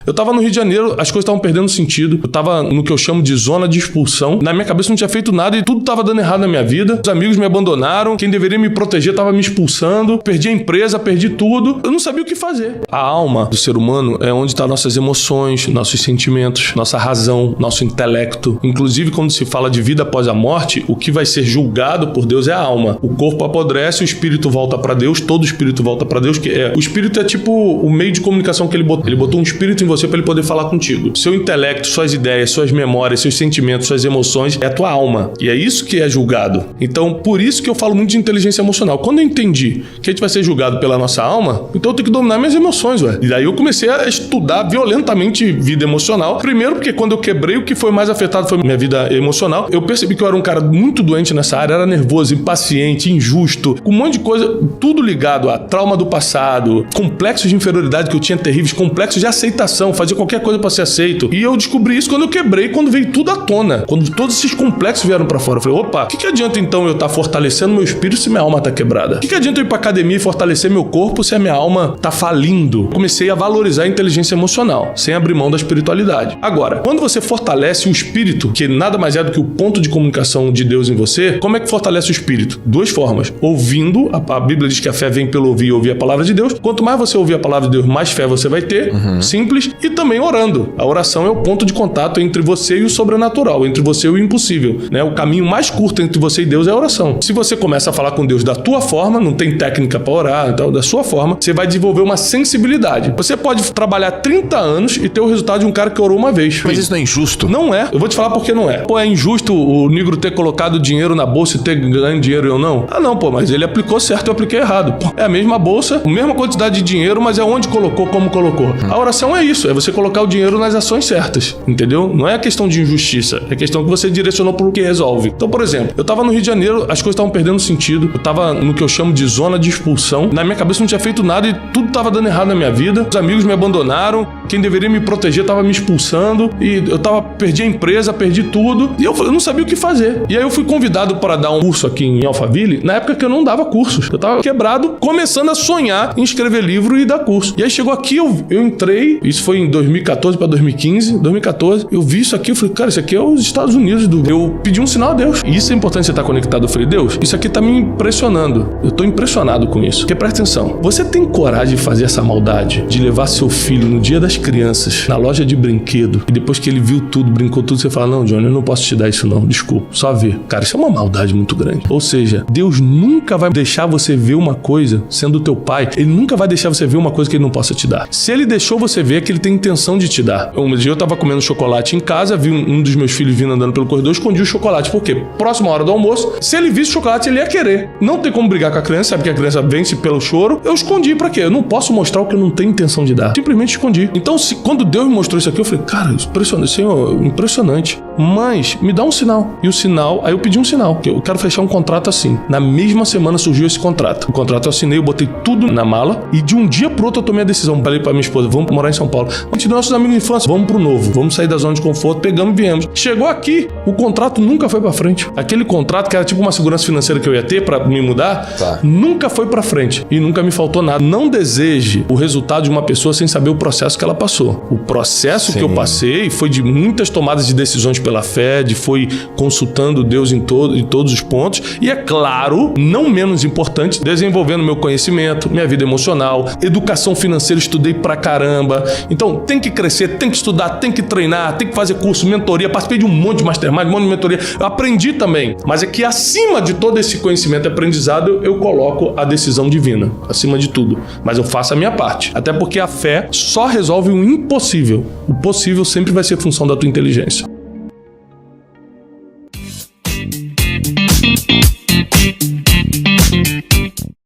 Eu tava no Rio de Janeiro, as coisas estavam perdendo sentido. Eu tava no que eu chamo de zona de expulsão. Na minha cabeça não tinha feito nada e tudo tava dando errado na minha vida. Os amigos me abandonaram, quem deveria me proteger tava me expulsando. Perdi a empresa, perdi tudo. Eu não sabia o que fazer. A alma do ser humano é onde estão nossas emoções, nossos sentimentos, nossa razão, nosso intelecto. Inclusive, quando se fala de vida após a morte, o que vai ser julgado por Deus é a alma. O corpo apodrece, o espírito volta pra Deus, todo espírito volta pra Deus. O espírito é tipo o meio de comunicação que ele botou. Ele botou um espírito em você pra ele poder falar contigo. Seu intelecto, suas ideias, suas memórias, seus sentimentos, suas emoções, é a tua alma. E é isso que é julgado. Então, por isso que eu falo muito de inteligência emocional. Quando eu entendi que a gente vai ser julgado pela nossa alma, então eu tenho que dominar minhas emoções, ué. E daí eu comecei a estudar violentamente vida emocional. Primeiro porque quando eu quebrei, o que foi mais afetado foi minha vida emocional. Eu percebi que eu era um cara muito doente nessa área, era nervoso, impaciente, injusto, com um monte de coisa, tudo ligado a trauma do passado, complexos de inferioridade que eu tinha terríveis, complexos de aceitação, fazer qualquer coisa pra ser aceito. E eu descobri isso quando eu quebrei, quando veio tudo à tona, quando todos esses complexos vieram pra fora. Eu falei, opa, o que adianta então eu estar fortalecendo meu espírito se minha alma tá quebrada? O que adianta eu ir pra academia e fortalecer meu corpo se a minha alma tá falindo? Comecei a valorizar a inteligência emocional, sem abrir mão da espiritualidade. Agora, quando você fortalece o espírito, que nada mais é do que o ponto de comunicação de Deus em você, como é que fortalece o espírito? Duas formas. Ouvindo, a Bíblia diz que a fé vem pelo ouvir e ouvir a palavra de Deus. Quanto mais você ouvir a palavra de Deus, mais fé você vai ter. Simples. E também orando. A oração é o ponto de contato entre você e o sobrenatural, entre você e o impossível, né? O caminho mais curto entre você e Deus é a oração. Se você começa a falar com Deus da tua forma, não tem técnica para orar, então, da sua forma, você vai desenvolver uma sensibilidade. Você pode trabalhar 30 anos e ter o resultado de um cara que orou uma vez. Mas isso não é injusto? Não é. Eu vou te falar por que não é. Pô, é injusto o negro ter colocado dinheiro na bolsa e ter ganho dinheiro e eu não? Ah, não, pô, mas ele aplicou certo, eu apliquei errado. Pô, é a mesma bolsa, a mesma quantidade de dinheiro, mas é onde colocou, como colocou. A oração é isso, é você colocar o dinheiro nas ações certas, entendeu? Não é questão de injustiça, é questão que você direcionou pro que resolve. Então, por exemplo, eu tava no Rio de Janeiro, as coisas estavam perdendo sentido, eu tava no que eu chamo de zona de expulsão, na minha cabeça não tinha feito nada e tudo tava dando errado na minha vida, os amigos me abandonaram, quem deveria me proteger tava me expulsando e eu perdi a empresa, perdi tudo e eu não sabia o que fazer. E aí eu fui convidado para dar um curso aqui em Alphaville, na época que eu não dava cursos, eu tava quebrado, começando a sonhar em escrever livro e dar curso. E aí chegou aqui, eu entrei, isso foi em 2014 para 2014, eu vi isso aqui, eu falei, cara, isso aqui é os Estados Unidos, eu pedi um sinal a Deus. E isso é importante você estar conectado. Eu falei, Deus, isso aqui tá me impressionando. Eu tô impressionado com isso. Porque presta atenção, você tem coragem de fazer essa maldade, de levar seu filho no dia das crianças, na loja de brinquedo, e depois que ele viu tudo, brincou tudo, você fala, não, Johnny, eu não posso te dar isso não, desculpa, só ver. Cara, isso é uma maldade muito grande. Ou seja, Deus nunca vai deixar você ver uma coisa, sendo teu pai, ele nunca vai deixar você ver uma coisa que ele não possa te dar. Se ele deixou você ver, é que ele tem intenção de te dar. Um dia eu tava comendo chocolate em casa, vi um dos meus filhos vindo andando pelo corredor, escondi o chocolate. Por quê? Próxima hora do almoço, se ele visse o chocolate, ele ia querer. Não tem como brigar com a criança, sabe que a criança vence pelo choro. Eu escondi, pra quê? Eu não posso mostrar o que eu não tenho intenção de dar. Simplesmente escondi. Então, quando Deus me mostrou isso aqui, eu falei, cara, impressionante, Senhor, impressionante. Mas, me dá um sinal. E o sinal, aí eu pedi um sinal, que eu quero fechar um contrato assim. Na mesma semana surgiu esse contrato. O contrato eu assinei, eu botei tudo na mala e de um dia pro outro eu tomei a decisão. Falei pra minha esposa, vamos morar em São Paulo. A gente deu nossos amigos de infância, vamos pro novo. Vamos sair da zona de conforto, pegamos e viemos. Chegou aqui, o contrato nunca foi pra frente. Aquele contrato que era tipo uma segurança financeira que eu ia ter pra me mudar, nunca foi pra frente. E nunca me faltou nada. Não deseje o resultado de uma pessoa sem saber o processo que ela passou. O processo que eu passei foi de muitas tomadas de decisões pela fé, foi consultando Deus em todos os pontos. E é claro, não menos importante, desenvolvendo meu conhecimento, minha vida emocional, educação financeira, estudei pra caramba. Então, tem que crescer, tem que estudar, tem que treinar, tem que fazer curso, mentoria, participei de um monte de mastermind, um monte de mentoria. Eu aprendi também. Mas é que acima de todo esse conhecimento e aprendizado, eu coloco a decisão divina, acima de tudo. Mas eu faço a minha parte. Até porque a fé só resolve o impossível. O possível sempre vai ser função da tua inteligência.